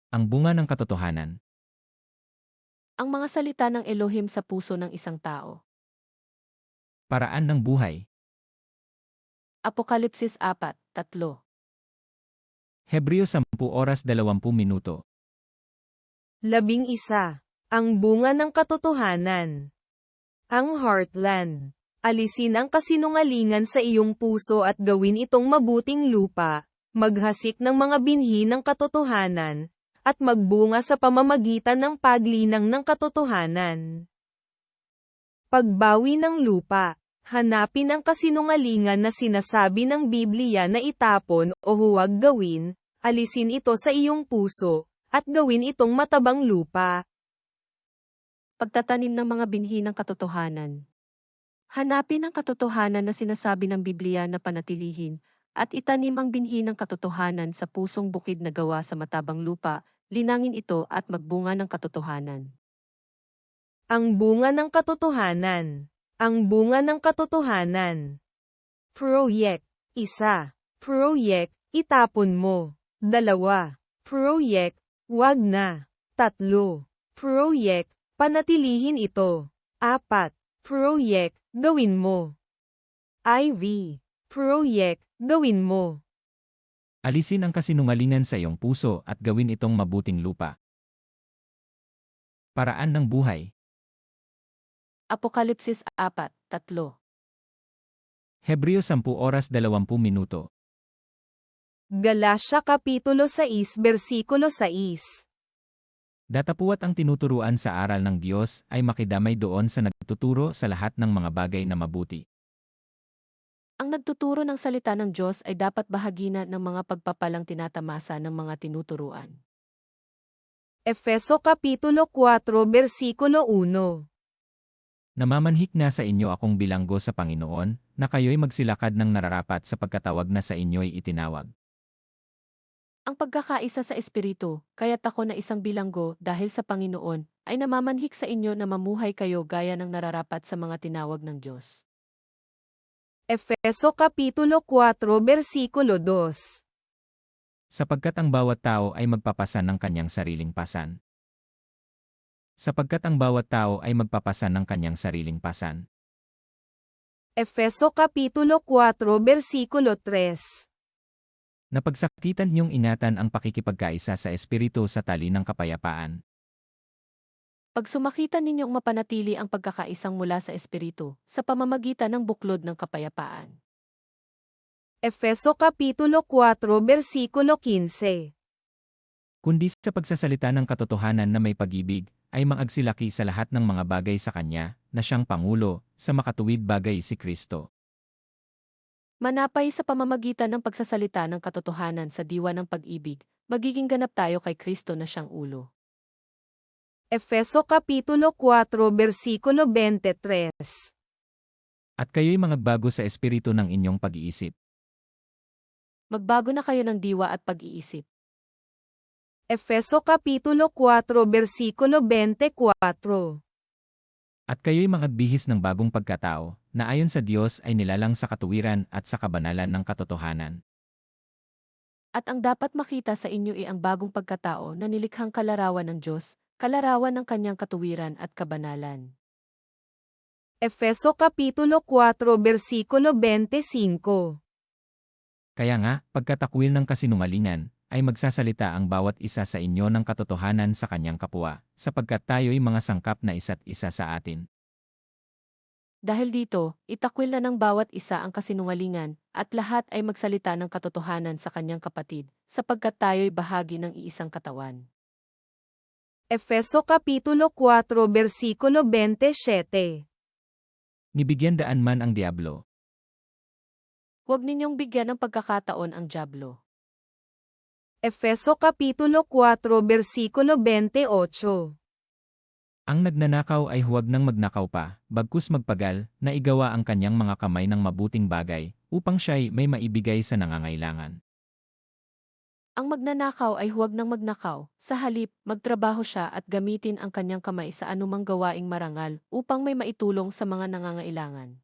Ang bunga ng katotohanan. Ang mga salita ng Elohim sa puso ng isang tao. Paraan ng buhay. Apokalipsis 4:3. Hebreo 10:20. 11. Ang bunga ng katotohanan. Ang heartland. Alisin ang kasinungalingan sa iyong puso at gawin itong mabuting lupa, maghasik ng mga binhi ng katotohanan, at magbunga sa pamamagitan ng paglinang ng katotohanan. Pagbawi ng lupa. Hanapin ang kasinungalingan na sinasabi ng Biblia na itapon o huwag gawin, alisin ito sa iyong puso, at gawin itong matabang lupa. Pagtatanim ng mga binhi ng katotohanan. Hanapin ang katotohanan na sinasabi ng Biblia na panatilihin, at itanim ang binhi ng katotohanan sa pusong bukid na gawa sa matabang lupa, linangin ito at magbunga ng katotohanan. Ang bunga ng katotohanan. Ang bunga ng katotohanan. Proyek. 1. Proyek, itapon mo. 2. Proyek, wag na. 3. Proyek, panatilihin ito. 4. Proyek, gawin mo. IV. Proyek, gawin mo. Alisin ang kasinungalingan sa iyong puso at gawin itong mabuting lupa. Paraan ng buhay. Apokalipsis 4:3. Hebreo 10:20. Galasya Kapitulo 6 Versikulo 6. Datapuwat ang tinuturuan sa aral ng Diyos ay makidamay doon sa nagtuturo sa lahat ng mga bagay na mabuti. Ang nagtuturo ng salita ng Diyos ay dapat bahagina ng mga pagpapalang tinatamasa ng mga tinuturuan. Efeso Kapitulo 4 Versikulo 1. Namamanhik na sa inyo akong bilanggo sa Panginoon, na kayo'y magsilakad ng nararapat sa pagkatawag na sa inyo'y itinawag. Ang pagkakaisa sa Espiritu, kaya't ako na isang bilanggo dahil sa Panginoon, ay namamanhik sa inyo na mamuhay kayo gaya ng nararapat sa mga tinawag ng Diyos. Efeso Kapitulo 4 Versikulo 2. Sapagkat ang bawat tao ay magpapasan ng kanyang sariling pasan. Sapagkat ang bawat tao ay magpapasan ng kanyang sariling pasan. Efeso Kapitulo 4 Versikulo 3. Napagsakitan niyong ingatan ang pakikipagkaisa sa Espiritu sa tali ng kapayapaan. Pag sumakitan ninyong mapanatili ang pagkakaisang mula sa Espiritu, sa pamamagitan ng buklod ng kapayapaan. Efeso Kapitulo 4 Versikulo 15. Kundi sa pagsasalita ng katotohanan na may pag-ibig, ay maagsilaki sa lahat ng mga bagay sa Kanya, na siyang Pangulo, sa makatuwid bagay si Kristo. Manapay sa pamamagitan ng pagsasalita ng katotohanan sa diwa ng pag-ibig, magiging ganap tayo kay Kristo na siyang ulo. Efeso Kapitulo 4 Versikulo 23. At kayo'y magbago sa espiritu ng inyong pag-iisip. Magbago na kayo ng diwa at pag-iisip. Efeso Kapitulo 4 Versikulo 24. At kayo'y magbihis ng bagong pagkatao, na ayon sa Diyos ay nilalang sa katuwiran at sa kabanalan ng katotohanan. At ang dapat makita sa inyo ay ang bagong pagkatao na nilikhang kalarawan ng Diyos, kalarawan ng kanyang katuwiran at kabanalan. Efeso Kapitulo 4 Versikulo 25. Kaya nga, pagkatakwil ng kasinungalingan, ay magsasalita ang bawat isa sa inyo ng katotohanan sa kanyang kapwa, sapagkat tayo'y mga sangkap na isa't isa sa atin. Dahil dito, itakwil na ng bawat isa ang kasinungalingan, at lahat ay magsalita ng katotohanan sa kanyang kapatid, sapagkat tayo'y bahagi ng iisang katawan. Efeso Kapitulo 4 Versikulo 27. Nibigyan daan man ang diablo. Huwag ninyong bigyan ng pagkakataon ang dyablo. Efeso Kapitulo 4 Versikulo 28. Ang nagnanakaw ay huwag nang magnakaw pa, bagkus magpagal, na igawa ang kanyang mga kamay ng mabuting bagay, upang siya'y may maibigay sa nangangailangan. Ang magnanakaw ay huwag nang magnakaw, sa halip, magtrabaho siya at gamitin ang kanyang kamay sa anumang gawaing marangal upang may maitulong sa mga nangangailangan.